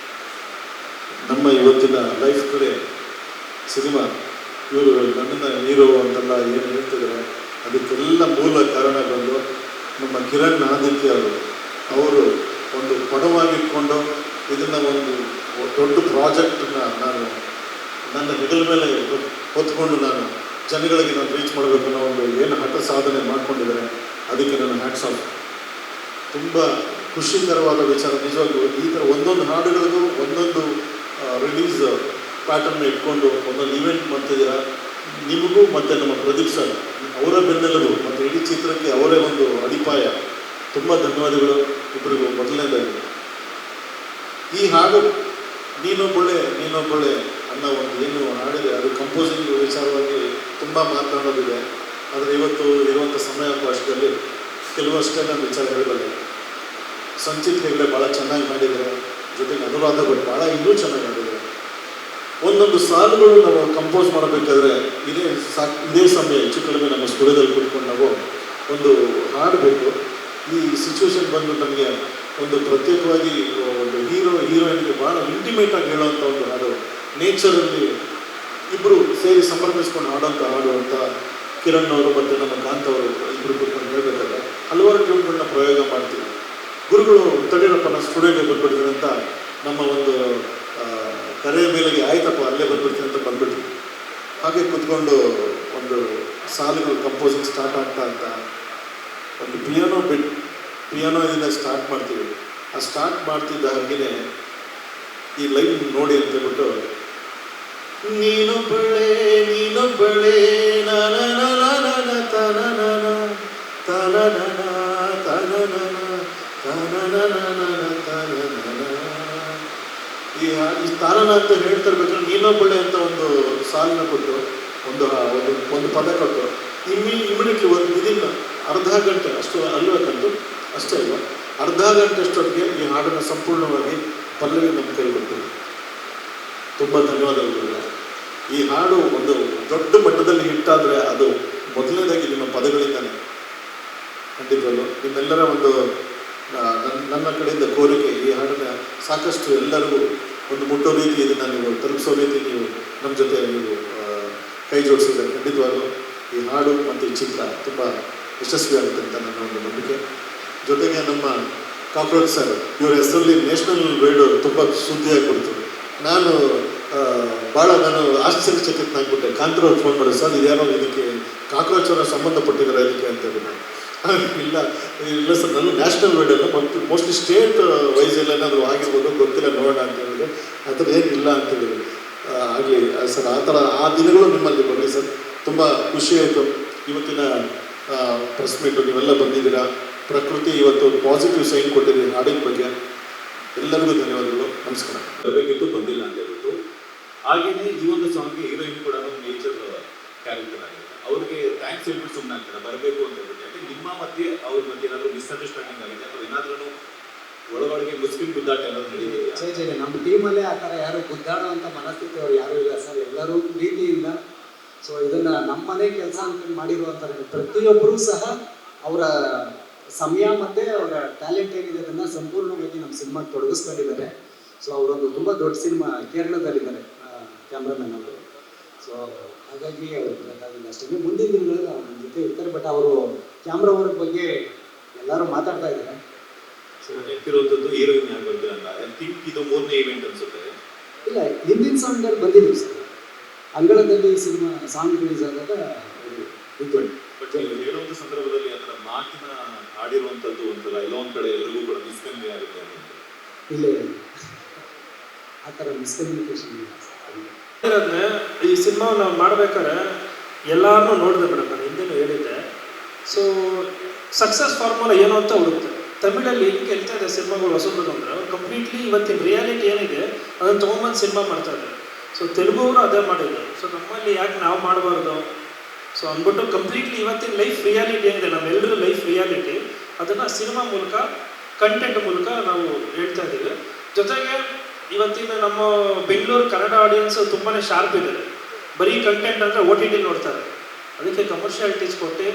ನಮ್ಮ ಇವತ್ತಿನ ಲೈಫ್ ಕಡೆ ಸಿನಿಮಾ ಇವರು ನನ್ನನ್ನು ಹೀರೋ ಅಂತೆಲ್ಲ ಏನು ಹೇಳ್ತಿದ್ದಾರೆ, ಅದಕ್ಕೆಲ್ಲ ಮೂಲ ಕಾರಣ ಬಂದು ನಮ್ಮ ಕಿರಣ್ ಆದಿತ್ಯ ಅವರು ಒಂದು ಪಣವಾಗಿಟ್ಕೊಂಡು ಇದನ್ನು ಒಂದು ದೊಡ್ಡ ಪ್ರಾಜೆಕ್ಟನ್ನು ನಾನು ನನ್ನ ಹೆಗಲ ಮೇಲೆ ಹೊತ್ಕೊಂಡು ನಾನು ಜನಗಳಿಗೆ ನಾನು ರೀಚ್ ಮಾಡಬೇಕು ಅನ್ನೋ ಒಂದು ಏನು ಹಠ ಸಾಧನೆ ಮಾಡ್ಕೊಂಡಿದ್ದಾರೆ. ಅದಕ್ಕೆ ನನ್ನ ಹ್ಯಾಟ್ಸ್ ಆಫ್. ತುಂಬ ಖುಷಿಕರವಾದ ವಿಚಾರ ನಿಜವಾಗ್ಲೂ. ಈ ಥರ ಒಂದೊಂದು ಹಾಡುಗಳಿಗೂ ಒಂದೊಂದು ರಿಲೀಸ್ ಪ್ಯಾಟರ್ನ್ ಇಟ್ಕೊಂಡು ಒಂದೊಂದು ಇವೆಂಟ್ ಮಾಡ್ತಿದ್ದೀರಾ. ನಿಮಗೂ ಮತ್ತು ನಮ್ಮ ಪ್ರದೀಪ್ ಸರ್ ಅವರ ಬೆನ್ನೆಲುಬು ಮತ್ತು ಇಡೀ ಚಿತ್ರಕ್ಕೆ ಅವರೇ ಒಂದು ಅಡಿಪಾಯ. ತುಂಬ ಧನ್ಯವಾದಗಳು ಇಬ್ಬರಿಗೂ. ಮೊದಲನೇದಾಗಿ ಈ ಹಾಡು ನೀನೊಬ್ಬಳೆ ಅನ್ನೋ ಒಂದು ಏನು ಹಾಡಿದೆ ಅದು ಕಂಪೋಸಿಂಗ್ ವಿಚಾರವಾಗಿ ತುಂಬ ಮಾತನಾಡೋದಿದೆ. ಆದರೆ ಇವತ್ತು ಇರುವಂಥ ಸಮಯಾವಕಾಶದಲ್ಲಿ ಕೆಲವಷ್ಟೇ ನಾನು ವಿಚಾರ ಹೇಳಬಲ್ಲೆ. ಸಂಚಿತ್ ಹೆಗ್ಡೆ ಭಾಳ ಚೆನ್ನಾಗಿ ಮಾಡಿದ್ದಾರೆ, ಜೊತೆಗೆ ಅನುರಾಧ ಭಟ್ ಭಾಳ ಇನ್ನೂ ಚೆನ್ನಾಗಿ ಮಾಡಿದ್ದಾರೆ. ಒಂದೊಂದು ಸಾಲುಗಳು ನಾವು ಕಂಪೋಸ್ ಮಾಡಬೇಕಾದ್ರೆ ಇದೇ ಸಮಯ ಹೆಚ್ಚು ಕಡಿಮೆ ನಮ್ಮ ಸ್ಟುಡಿಯೋದಲ್ಲಿ ಕೂತ್ಕೊಂಡು ನಾವು ಒಂದು ಹಾಡಬೇಕು. ಈ ಸಿಚುವೇಶನ್ ಬಂದು ನಮಗೆ ಒಂದು ಪ್ರತ್ಯೇಕವಾಗಿ ಒಂದು ಹೀರೋಯಿನ್ಗೆ ಭಾಳ ಇಂಟಿಮೇಟಾಗಿ ಹೇಳುವಂಥ ಒಂದು ಹಾಡು, ನೇಚರಲ್ಲಿ ಇಬ್ಬರು ಸೇರಿ ಸಮರ್ಪಿಸ್ಕೊಂಡು ಹಾಡೋಂಥ ಹಾಡು ಅಂತ ಕಿರಣ್ ಅವರು ಮತ್ತು ನಮ್ಮ ಕಾಂತ್ ಅವರು ಇಬ್ಬರು ಕೂತ್ಕೊಂಡು ಹೇಳಬೇಕಾದ್ರೆ ಹಲವಾರು ಟ್ಯೂನ್ಗಳನ್ನ ಪ್ರಯೋಗ ಮಾಡ್ತೀವಿ. ಗುರುಗಳು ತಡೀರಪ್ಪ ನಾನು ಸ್ಟುಡಿಯೋಗೆ ಬಂದ್ಬಿಡ್ತೀನಿ ಅಂತ ನಮ್ಮ ಒಂದು ಕರೆಯ ಮೇಲೆಗೆ ಆಯ್ತಪ್ಪ ಅಲ್ಲೇ ಬಂದ್ಬಿಡ್ತೀನಿ ಅಂತ ಬಂದ್ಬಿಟ್ವಿ. ಹಾಗೆ ಕೂತ್ಕೊಂಡು ಒಂದು ಸಾಲುಗಳು ಕಂಪೋಸಿಂಗ್ ಸ್ಟಾರ್ಟ್ ಆಗ್ತಾ ಒಂದು ಪಿಯಾನೋದಿಂದ ಸ್ಟಾರ್ಟ್ ಮಾಡ್ತೀವಿ. ಆ ಸ್ಟಾರ್ಟ್ ಮಾಡ್ತಿದ್ದ ಹಾಗೆಯೇ ಈ ಲೈನ್ ನೋಡಿ ಅಂತ ಹೇಳ್ಬಿಟ್ಟು ನೀನೊಬ್ಬಳೇ ಈ ತಾನನ ಅಂತ ಹೇಳ್ತಾ ಇರ್ಬೇಕಾದ್ರೆ ನೀನೊಬ್ಬಳೆ ಅಂತ ಒಂದು ಸಾಲನ್ನ ಕೊಟ್ಟು ಒಂದು ಪದ ಕೊಟ್ಟು ಇಮಿಡಿಯೇಟ್ಲಿ ಒಂದು ವಿದಿನ್ ಅರ್ಧ ಗಂಟೆ ಅಷ್ಟು ಅಲ್ಬೇಕಂದು ಅಷ್ಟೇ ಅಲ್ವಾ, ಅರ್ಧ ಗಂಟೆ ಅಷ್ಟೊತ್ತಿಗೆ ಈ ಹಾಡನ್ನು ಸಂಪೂರ್ಣವಾಗಿ ಪಲ್ಲವಿ ನಮ್ಮ ಕೈಲಿ ಕೊಡ್ತೀವಿ. ತುಂಬ ಧನ್ಯವಾದಗಳು. ಈ ಹಾಡು ಒಂದು ದೊಡ್ಡ ಮಟ್ಟದಲ್ಲಿ ಹಿಟ್ಟಾದರೆ ಅದು ಮೊದಲನೇದಾಗಿ ನಿಮ್ಮ ಪದಗಳಿಂದಾನೆ. ಖಂಡಿತವಲ್ಲೂ ನಿಮ್ಮೆಲ್ಲರ ಒಂದು ನನ್ನ ಕಡೆಯಿಂದ ಕೋರಿಕೆ, ಈ ಹಾಡನ್ನು ಸಾಕಷ್ಟು ಎಲ್ಲರಿಗೂ ಒಂದು ಮುಟ್ಟೋ ರೀತಿ ಇದನ್ನು ನೀವು ತಲುಪಿಸೋ ರೀತಿ ನೀವು ನಮ್ಮ ಜೊತೆ ನೀವು ಕೈ ಜೋಡಿಸಿದ್ದಾರೆ. ಖಂಡಿತವಾಗಲೂ ಈ ಹಾಡು ಮತ್ತು ಈ ಚಿತ್ರ ತುಂಬ ಯಶಸ್ವಿ ಆಗುತ್ತೆ ಅಂತ ನನ್ನ ಒಂದು ನಂಬಿಕೆ. ಜೊತೆಗೆ ನಮ್ಮ ಕಾಕ್ರೋಚ್ ಸರ್ ಇವರ ಹೆಸರಲ್ಲಿ ನ್ಯಾಷನಲ್ ವೈಡ್ ತುಂಬ ಸುದ್ದಿಯಾಗಿ ಕೊಡ್ತು. ನಾನು ಆಶ್ಚರ್ಯಚಕಿತನಾಗ್ಬಿಟ್ಟೆ. ಕಾಂತರವ್ರು ಫೋನ್ ಮಾಡಿ, ಸರ್ ಇದ್ಯಾರೋ ಇದಕ್ಕೆ ಕಾಕ್ರೋಚ್ ಅವರ ಸಂಬಂಧಪಟ್ಟಿದ್ದಾರೆ ಇದಕ್ಕೆ ಅಂತ ಹೇಳಿದ್ರು. ಇಲ್ಲ ಸರ್ ನಾನು ನ್ಯಾಷನಲ್ ವೈಡ್ ಅಲ್ಲ, ಮೋಸ್ಟ್ಲಿ ಸ್ಟೇಟ್ ವೈಸ್ ಎಲ್ಲ ಏನಾದರೂ ಆಗಿರ್ಬೋದು, ಗೊತ್ತಿಲ್ಲ, ನೋಡೋಣ ಅಂತ ಹೇಳಿದ್ರೆ ಆ ಥರ ಏನಿಲ್ಲ ಅಂತ ಹೇಳಿದ್ರು. ಆಗಲಿ ಸರ್, ಆ ದಿನಗಳು ನಿಮ್ಮಲ್ಲಿ ಬರಲಿ ಸರ್. ತುಂಬ ಖುಷಿಯಾಯಿತು ಇವತ್ತಿನ ಪ್ರೆಸ್ ಮೀಟು ನೀವೆಲ್ಲ ಬಂದಿದ್ದೀರಾ. ಪ್ರಕೃತಿ ಇವತ್ತು ಪಾಸಿಟಿವ್ ಸೈನ್ ಕೊಟ್ಟಿದ್ದೀರಿ ಹಾಡಿನ ಬಗ್ಗೆ. ಎಲ್ಲರಿಗೂ ಧನ್ಯವಾದಗಳು, ನಮಸ್ಕಾರ. ಬರಬೇಕಿತ್ತು, ಬಂದಿಲ್ಲ ಅಂತ ಹೇಳ್ಬಿಟ್ಟು. ಹಾಗೆಯೇ ಈ ಒಂದು ಸಾಂಗ್ಗೆ ಹೀರೋಯಿನ್ ಕೂಡ ನೇಚರ್ ಕ್ಯಾರೆಕ್ಟರ್ ಆಗಿದೆ. ಅವ್ರಿಗೆ ಥ್ಯಾಂಕ್ಸ್ ಹೇಳ್ಬಿಟ್ಟು ಸುಮ್ಮನೆ ಆಗ್ತಾರೆ ಬರಬೇಕು ಅಂತ ಹೇಳ್ಬಿಟ್ಟು. ಯಾಕೆ ನಿಮ್ಮ ಮಧ್ಯೆ ಅವ್ರ ಮಧ್ಯೆ ಏನಾದರೂ ಮಿಸ್ಅಂಡರ್ಸ್ಟ್ಯಾಂಡಿಂಗ್ ಆಗಿದೆ ಅಥವಾ ಏನಾದ್ರೂ ಒಳಗಡೆ ಮುಸ್ಲಿಂ ಗುದ್ದಾಟ ಏನಾದ್ರು ನಡೆದಿದೆಯಾ? ನಮ್ಮ ಟೀಮಲ್ಲೇ ಆ ಥರ ಯಾರು ಗುದ್ದಾಡುವಂಥ ಮನಸ್ಥಿತಿ ಅವ್ರು ಯಾರೂ ಇಲ್ಲ ಸರ್. ಎಲ್ಲರೂ ಪ್ರೀತಿಯಿಂದ ಸೊ ಇದನ್ನು ನಮ್ಮ ಮನೆ ಕೆಲಸ ಅಂತ ಮಾಡಿರುವಂಥ ಪ್ರತಿಯೊಬ್ಬರೂ ಸಹ ಅವರ ಸಮಯ ಮತ್ತು ಅವರ ಟ್ಯಾಲೆಂಟ್ ಏನಿದೆ ಅದನ್ನು ಸಂಪೂರ್ಣವಾಗಿ ನಮ್ಮ ಸಿನಿಮಾಗೆ ತೊಡಗಿಸ್ಕೊಂಡಿದ್ದಾರೆ. ಸೊ ಅವರೊಂದು ತುಂಬ ದೊಡ್ಡ ಸಿನಿಮಾ ಕೇರಳದಲ್ಲಿದ್ದಾರೆ ಕ್ಯಾಮ್ರಾಮನ್ ಅವರು. ಸೊ ಹಾಗಾಗಿ ಅವರು ಅಷ್ಟೇ ಮುಂದಿನ ದಿನಗಳಲ್ಲಿ ಅವ್ರ ಜೊತೆ ಇರ್ತಾರೆ. ಬಟ್ ಅವರು ಕ್ಯಾಮ್ರಾ ವರ್ಕ್ ಬಗ್ಗೆ ಎಲ್ಲರೂ ಮಾತಾಡ್ತಾ ಇದ್ದಾರೆ. ಸೊ ನೆನಪಿರುವಂಥದ್ದು ಹೀರೋಯಿನ್ ಯಾರು ಬರ್ತೀರ ಅಂತ. ಐ ಥಿಂಕ್ ಇದು 3ನೇ ಈವೆಂಟ್ ಅನ್ಸುತ್ತೆ. ಇಲ್ಲ, ಹಿಂದಿನ ಸಾಂಗ್ಗಳು ಬಂದಿದ್ದೀವಿ ಸರ್. ಅಂಗಳದಲ್ಲಿ ಸಿನಿಮಾ ಸಾಂಗ್ ರಿಲೀಸ್ ಆದಾಗ ಬಟ್ ಹೇಳುವಂಥ ಸಂದರ್ಭದಲ್ಲಿ ಅದರ ಮಾತಿನ ಹಾಡಿರುವಂಥದ್ದು ಒಂಥರ ಎಲ್ಲ ಒಂದು ಕಡೆ ಎಲ್ರಿಗೂ ಕೂಡ ಮಿಸ್ಕನ್ವೇ ಆಗುತ್ತೆ ಅಂತ. ಇಲ್ಲ, ಆ ಥರ ಮಿಸ್ಕಮ್ಯುನಿಕೇಶನ್ ಇರೋದನ್ನೇ ಈ ಸಿನಿಮಾ ನಾವು ಮಾಡ್ಬೇಕಾದ್ರೆ ಎಲ್ಲಾರನ್ನೂ ನೋಡಿದೆ ಮೇಡಮ್, ನಾನು ಹಿಂದೆನೂ ಹೇಳಿದ್ದೆ. ಸೊ ಸಕ್ಸಸ್ ಫಾರ್ಮುಲಾ ಏನು ಅಂತ ಹುಡುಕ್ತಾರೆ. ತಮಿಳಲ್ಲಿ ಹೆಂಗೆ ಹೇಳ್ತಾ ಇದೆ ಸಿನಿಮಾಗಳು ಹೊಸದು ಅಂದರೆ ಕಂಪ್ಲೀಟ್ಲಿ ಇವತ್ತಿನ ರಿಯಾಲಿಟಿ ಏನಿದೆ ಅದನ್ನು ತೊಗೊಂಬಂದು ಸಿನಿಮಾ ಮಾಡ್ತಾ ಇದ್ದಾರೆ. ಸೊ ತೆಲುಗು ಅವರು ಅದೇ ಮಾಡಿದ್ರು. ಸೊ ನಮ್ಮಲ್ಲಿ ಯಾಕೆ ನಾವು ಮಾಡಬಾರ್ದು ಸೊ ಅಂದ್ಬಿಟ್ಟು ಕಂಪ್ಲೀಟ್ಲಿ ಇವತ್ತಿನ ಲೈಫ್ ರಿಯಾಲಿಟಿ ಏನಿದೆ, ನಮ್ಮೆಲ್ಲರೂ ಲೈಫ್ ರಿಯಾಲಿಟಿ, ಅದನ್ನು ಸಿನಿಮಾ ಮೂಲಕ ಕಂಟೆಂಟ್ ಮೂಲಕ ನಾವು ಹೇಳ್ತಾ ಇದ್ದೀವಿ. ಜೊತೆಗೆ ಇವತ್ತಿನ ನಮ್ಮ ಬೆಂಗಳೂರು ಕನ್ನಡ ಆಡಿಯನ್ಸ್ ತುಂಬಾ ಶಾರ್ಪ್ ಇದ್ದಾರೆ. ಬರೀ ಕಂಟೆಂಟ್ ಅಂದರೆ OTT ನೋಡ್ತಾರೆ. ಅದಕ್ಕೆ ಕಮರ್ಷಿಯಾಲಿಟೀಸ್ ಕೊಟ್ಟು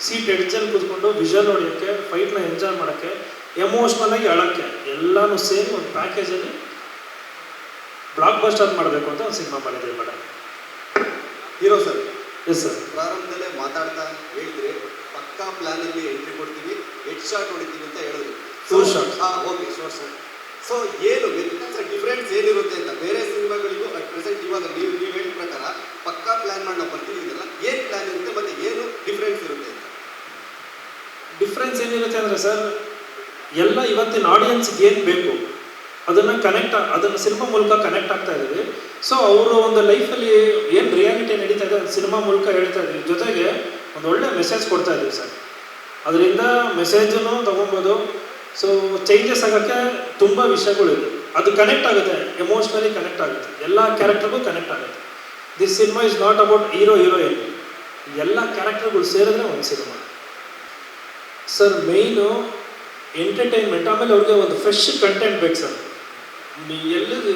ಸೀಟ್ ಎಡ್ಜಲ್ಲಿ ಕೂತ್ಕೊಂಡು ವಿಷಲ್ ಹೊಡೆಯೋಕ್ಕೆ, ಫೈಟ್ನ ಎಂಜಾಯ್ ಮಾಡೋಕ್ಕೆ, ಎಮೋಷ್ನಲಾಗಿ ಅಳೋಕ್ಕೆ ಎಲ್ಲನೂ ಸೇರಿ ಒಂದು ಪ್ಯಾಕೇಜಲ್ಲಿ ಬ್ಲಾಕ್ ಬಸ್ಟರ್ ಮಾಡಬೇಕು ಅಂತ ಒಂದು ಸಿನಿಮಾ ಮಾಡಿದ್ದೀವಿ madam. Hero sir, yes sir, ಪ್ರಾರಂಭದಲ್ಲೇ ಮಾತಾಡ್ತಾ ಹೇಳಿದ್ರೆ ಪಕ್ಕಾ ಪ್ಲಾನಲ್ಲಿ ಎಂಟ್ರಿ ಕೊಡ್ತೀವಿ, ಹೆಡ್ ಶಾಟ್ ಹೊಡಿತೀವಿ ಅಂತ ಹೇಳಿದ್ರು. Sure shot. Okay, sure shot. So ಏನು ವ್ಯತ್ಯಾಸ, ಡಿಫ್ರೆನ್ಸ್ ಏನಿರುತ್ತೆ ಅಂತ ಬೇರೆ ಸಿನಿಮಾಗಳಿಗೂ ಅಟ್ ಪ್ರೆಸೆಂಟ್ ಇವಾಗ ನೀವು ಹೇಳಿದ ಪ್ರಕಾರ ಪಕ್ಕಾ ಪ್ಲಾನ್ ಮಾಡಿ ನಾವು ಬರ್ತಿದ್ದೀರಲ್ಲ, ಏನು ಪ್ಲಾನ್ ಇರುತ್ತೆ ಮತ್ತು ಏನು ಡಿಫ್ರೆನ್ಸ್ ಇರುತ್ತೆ ಅಂತ? ಡಿಫ್ರೆನ್ಸ್ ಏನಿರುತ್ತೆ ಅಂದರೆ ಸರ್, ಎಲ್ಲ ಇವತ್ತಿನ ಆಡಿಯನ್ಸ್ಗೆ ಏನು ಬೇಕು ಅದನ್ನು ಸಿನಿಮಾ ಮೂಲಕ ಕನೆಕ್ಟ್ ಆಗ್ತಾ ಇದ್ದೀವಿ. ಸೊ ಅವರು ಒಂದು ಲೈಫಲ್ಲಿ ಏನು ರಿಯಾಲಿಟಿ ನಡೀತಾ ಇದೆ ಅದು ಸಿನಿಮಾ ಮೂಲಕ ಹೇಳ್ತಾ ಇದ್ದೀವಿ. ಜೊತೆಗೆ ಒಂದು ಒಳ್ಳೆ ಮೆಸೇಜ್ ಕೊಡ್ತಾ ಇದ್ದೀವಿ ಸರ್. ಅದರಿಂದ ಮೆಸೇಜನ್ನು ತೊಗೊಬೋದು. ಸೊ ಚೇಂಜಸ್ ಆಗೋಕ್ಕೆ ತುಂಬ ವಿಷಯಗಳಿದೆ. ಅದು ಕನೆಕ್ಟ್ ಆಗುತ್ತೆ, ಎಮೋಷ್ನಲಿ ಕನೆಕ್ಟ್ ಆಗುತ್ತೆ, ಎಲ್ಲ ಕ್ಯಾರೆಕ್ಟರ್ಗೂ ಕನೆಕ್ಟ್ ಆಗುತ್ತೆ. This cinema is not about hero heroine, ಎಲ್ಲ ಕ್ಯಾರೆಕ್ಟರ್ಗಳು ಸೇರಿದ್ರೆ ಒಂದು ಸಿನಿಮಾ. ಸರ್ ಮೇಯ್ನು ಎಂಟರ್ಟೈನ್ಮೆಂಟ್, ಆಮೇಲೆ ಅವ್ರಿಗೆ ಒಂದು ಫ್ರೆಶ್ ಕಂಟೆಂಟ್ ಬೇಕು ಸರ್.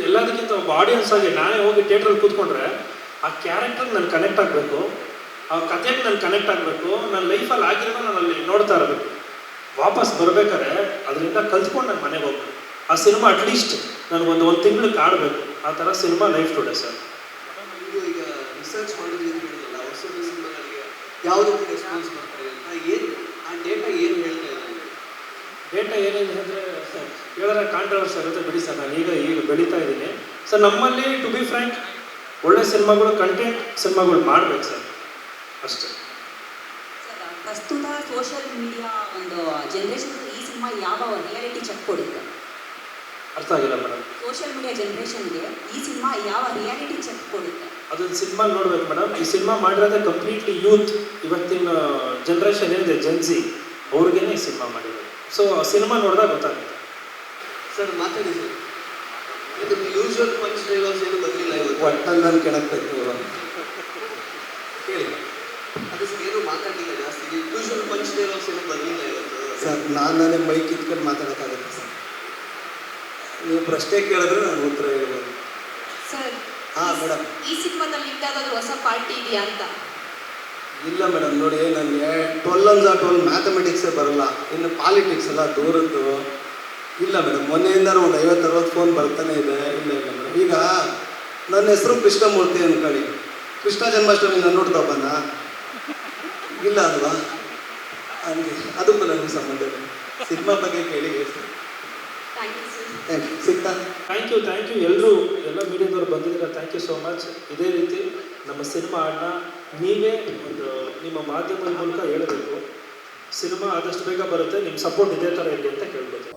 ಎಲ್ಲದಕ್ಕಿಂತ ಒಬ್ಬ ಆಡಿಯನ್ಸ್ ಆಗಿ ನಾನೇ ಹೋಗಿ ಥಿಯೇಟ್ರಲ್ಲಿ ಕೂತ್ಕೊಂಡ್ರೆ ಆ ಕ್ಯಾರೆಕ್ಟರ್ಗೆ ನಾನು ಕನೆಕ್ಟ್ ಆಗಬೇಕು, ಆ ಕಥೆಗೆ ನಾನು ಕನೆಕ್ಟ್ ಆಗಬೇಕು, ನನ್ನ ಲೈಫಲ್ಲಿ ಆಗಿರೋದು ನಾನು ಅಲ್ಲಿ ನೋಡ್ತಾ ಇರಬೇಕು. ವಾಪಸ್ ಬರ್ಬೇಕಾದ್ರೆ ಅದರಿಂದ ಕಲ್ತ್ಕೊಂಡು ನಾನು ಮನೆಗೆ ಹೋಗ್ಬೇಕು. ಆ ಸಿನಿಮಾ ಅಟ್ಲೀಸ್ಟ್ ನನಗೊಂದು ತಿಂಗಳು ಕಾಡಬೇಕು. ಆ ಥರ ಸಿನಿಮಾ ಲೈಫ್ ಟುಡೇ ಸರ್. ಇದು ಈಗ ರಿಸರ್ಚ್ ಮಾಡೋದು ಏನು ಹೇಳಿದ್ರಲ್ಲ, ಹೊಸ ಸಿನಿಮಾಗಳಿಗೆ ಯಾವುದಕ್ಕೆ ರೆಸ್ಪಾನ್ಸ್ ಮಾಡ್ತಾರೆ ಅಂತ, ಏನು ಆ ಡೇಟಾ ಏನು ಹೇಳ್ತಾ ಇದ್ದಾರೆ? ಡೇಟಾ ಏನೇನು ಅಂದರೆ ಹೇಳಿದ್ರೆ ಕಾಂಟ್ರವರ್ಸಿ ಆಗುತ್ತೆ ಬಿಡಿ ಸರ್. ನಾನು ಈಗ ಬೆಳೀತಾ ಇದ್ದೀನಿ ಸರ್. ನಮ್ಮಲ್ಲಿ ಟು ಬಿ ಫ್ರ್ಯಾಂಕ್ ಒಳ್ಳೆ ಸಿನಿಮಾಗಳು, ಕಂಟೆಂಟ್ ಸಿನಿಮಾಗಳು ಮಾಡಬೇಕು ಸರ್, ಅಷ್ಟೇ. ಪ್ರಸ್ತುತ ಸೋಷಿಯಲ್ ಮೀಡಿಯಾ ಒಂದು ಜನರೇಷನ್ ಈ ಸಿನಿಮಾ ಯಾವ ರಿಯಾಲಿಟಿ ಚೆಕ್ ಕೊಡುತ್ತೆ? ಅರ್ಥ ಆಗಿಲ್ಲ ಮೇಡಮ್. ಸೋಷಿಯಲ್ ಮೀಡಿಯಾ ಜನರೇಷನ್ಗೆ ಈ ಸಿನಿಮಾ ಯಾವ ರಿಯಾಲಿಟಿ ಚೆಕ್ ಕೊಡುತ್ತೆ? ಅದೊಂದು ಸಿನಿಮಾ ನೋಡ್ಬೇಕು ಮೇಡಮ್. ಈ ಸಿನಿಮಾ ಮಾಡಿರೋದೇ ಕಂಪ್ಲೀಟ್ಲಿ ಯೂತ್, ಇವತ್ತಿನ ಜನ್ರೇಷನ್ ಏನಿದೆ ಜೆನ್ಸಿ, ಅವ್ರಿಗೇನೆ ಈ ಸಿನಿಮಾ ಮಾಡಿರೋದು. ಸೊ ಸಿನಿಮಾ ನೋಡಿದಾಗ ಗೊತ್ತಾಗುತ್ತೆ ಸರ್. ಮಾತಾಡಿ ಸರ್. ಇದು ಯೂಶುವಲ್ ಪಂಚ್ ಡೈಲಾಗ್ಸ್ ಏನು ಬರಲಿಲ್ಲ ಇವತ್ತು, ಒಟ್ಟಲ್ಲಿ ನಾನು ಕೆಳಕ್ಬೇಕು ಹೇಳಿ. ಅದು ಸರ್ ಏನು ಮಾತಾಡಲಿಲ್ಲ ಜಾಸ್ತಿ. ಯೂಶುವಲ್ ಪಂಚ್ ಡೈಲಾಗ್ಸ್ ಏನು ಬರಲಿಲ್ಲ ಇವತ್ತು ಸರ್. ನಾನೇ ಮೈಕ್ ಕಿತ್ಕೊಂಡು ಮಾತಾಡೋಕ್ಕಾಗುತ್ತೆ ಸರ್. ನೀವು ಪ್ರಶ್ನೆ ಕೇಳಿದ್ರೆ ನಾನು ಉತ್ತರ ಹೇಳ್ಬೋದು. ಸರ್ ಹಾಂ ಮೇಡಮ್. ಈ ಸಿನಿಮಾದಲ್ಲಿ ಯಾವುದಾದ್ರೂ ಹೊಸ ಪಾರ್ಟಿ ಇದೆಯಾ ಅಂತ? ಇಲ್ಲ ಮೇಡಮ್, ನೋಡಿ ನನಗೆ 12 ಮ್ಯಾಥಮೆಟಿಕ್ಸೇ ಬರಲ್ಲ, ಇನ್ನು ಪಾಲಿಟಿಕ್ಸ್ ಎಲ್ಲ ದೂರದ್ದು. ಇಲ್ಲ ಮೇಡಮ್, ಮೊನ್ನೆಯಿಂದ ಒಂದು 50-60 ಫೋನ್ ಬರ್ತಾನೆ ಇದೆ. ಇಲ್ಲ ಮೇಡಮ್, ಈಗ ನನ್ನ ಹೆಸರು ಕೃಷ್ಣಮೂರ್ತಿ ಅಂದ್ಕೊಳ್ಳಿ, ಕೃಷ್ಣ ಜನ್ಮಾಷ್ಟಮಿ ನಾನು ನೋಡ್ತಾ ಹಬ್ಬನ ಇಲ್ಲ ಅಲ್ವಾ? ಹಂಗೆ ಅದಕ್ಕೂ ನನಗೆ ಸಂಬಂಧ ಇಲ್ಲ. ಸಿನಿಮಾ ಬಗ್ಗೆ ಕೇಳಿ ಹೇಳ್ತೀನಿ. Thank you sir. Thank you. ಸಿಗ್ತಾ? ಥ್ಯಾಂಕ್ ಯು ಎಲ್ಲರೂ, ಎಲ್ಲ ಮೀಡಿಯಾದವ್ರು ಬಂದಿದ್ದೀರಾ. Thank you so much. ಇದೇ ರೀತಿ ನಮ್ಮ ಸಿನಿಮಾ ಹಾಡನ್ನ ನೀವೇ ಒಂದು ನಿಮ್ಮ ಮಾಧ್ಯಮದ ಮೂಲಕ ಹೇಳಬೇಕು. ಸಿನಿಮಾ ಆದಷ್ಟು ಬೇಗ ಬರುತ್ತೆ, ನಿಮ್ಮ ಸಪೋರ್ಟ್ ಇದೇ ಥರ ಇರಲಿ ಅಂತ ಕೇಳ್ಬೋದು.